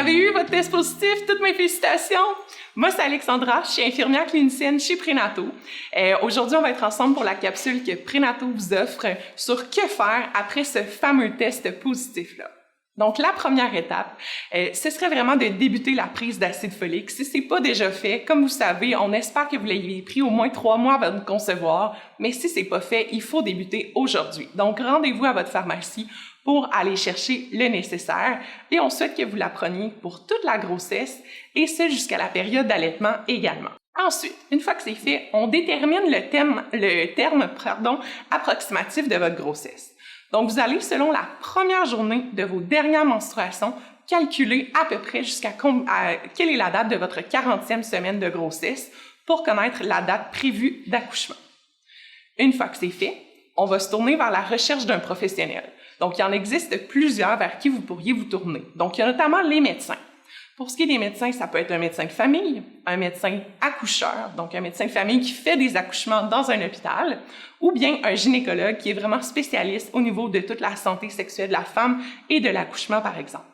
avez eu votre test positif, toutes mes félicitations! Moi, c'est Alexandra, je suis infirmière clinicienne chez Prénato. Aujourd'hui, on va être ensemble pour la capsule que Prénato vous offre sur que faire après ce fameux test positif-là. Donc, la première étape, ce serait vraiment de débuter la prise d'acide folique. Si c'est pas déjà fait, comme vous savez, on espère que vous l'ayez pris au moins 3 mois avant de concevoir, mais si c'est pas fait, il faut débuter aujourd'hui. Donc, rendez-vous à votre pharmacie pour aller chercher le nécessaire et on souhaite que vous la preniez pour toute la grossesse et ce jusqu'à la période d'allaitement également. Ensuite, une fois que c'est fait, on détermine le terme approximatif de votre grossesse. Donc, vous allez, selon la première journée de vos dernières menstruations, calculer à peu près quelle est la date de votre 40e semaine de grossesse pour connaître la date prévue d'accouchement. Une fois que c'est fait, on va se tourner vers la recherche d'un professionnel. Donc, il en existe plusieurs vers qui vous pourriez vous tourner. Donc, il y a notamment les médecins. Pour ce qui est des médecins, ça peut être un médecin de famille, un médecin accoucheur, donc un médecin de famille qui fait des accouchements dans un hôpital, ou bien un gynécologue qui est vraiment spécialiste au niveau de toute la santé sexuelle de la femme et de l'accouchement, par exemple.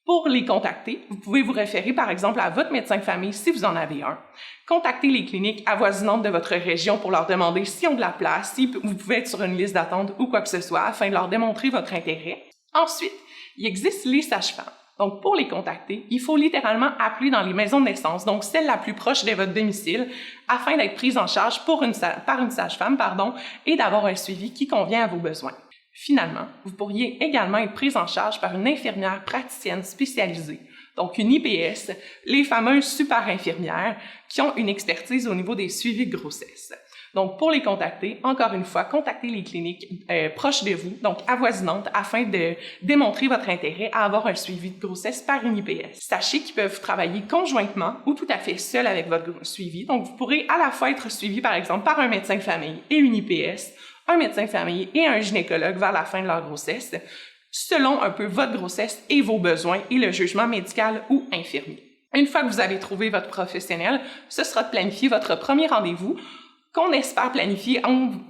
Pour les contacter, vous pouvez vous référer, par exemple, à votre médecin de famille si vous en avez un. Contactez les cliniques avoisinantes de votre région pour leur demander s'ils ont de la place, si vous pouvez être sur une liste d'attente ou quoi que ce soit, afin de leur démontrer votre intérêt. Ensuite, il existe les sages-femmes. Donc, pour les contacter, il faut littéralement appeler dans les maisons de naissance, donc celle la plus proche de votre domicile, afin d'être prise en charge par une sage-femme, et d'avoir un suivi qui convient à vos besoins. Finalement, vous pourriez également être prise en charge par une infirmière praticienne spécialisée, donc une IPS, les fameuses super infirmières qui ont une expertise au niveau des suivis de grossesse. Donc, pour les contacter, encore une fois, contactez les cliniques proches de vous, donc avoisinantes, afin de démontrer votre intérêt à avoir un suivi de grossesse par une IPS. Sachez qu'ils peuvent travailler conjointement ou tout à fait seul avec votre suivi. Donc, vous pourrez à la fois être suivi, par exemple, par un médecin de famille et une IPS, un médecin de famille et un gynécologue vers la fin de leur grossesse, selon un peu votre grossesse et vos besoins et le jugement médical ou infirmier. Une fois que vous avez trouvé votre professionnel, ce sera de planifier votre premier rendez-vous qu'on espère planifier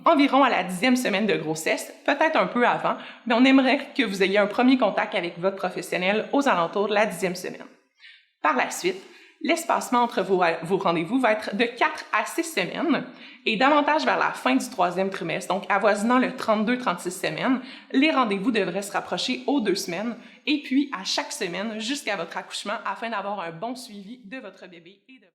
environ à la 10e semaine de grossesse, peut-être un peu avant, mais on aimerait que vous ayez un premier contact avec votre professionnel aux alentours de la 10e semaine. Par la suite, l'espacement entre vos rendez-vous va être de 4 à 6 semaines et davantage vers la fin du 3e trimestre, donc avoisinant le 32-36 semaines, les rendez-vous devraient se rapprocher aux 2 semaines et puis à chaque semaine jusqu'à votre accouchement afin d'avoir un bon suivi de votre bébé et de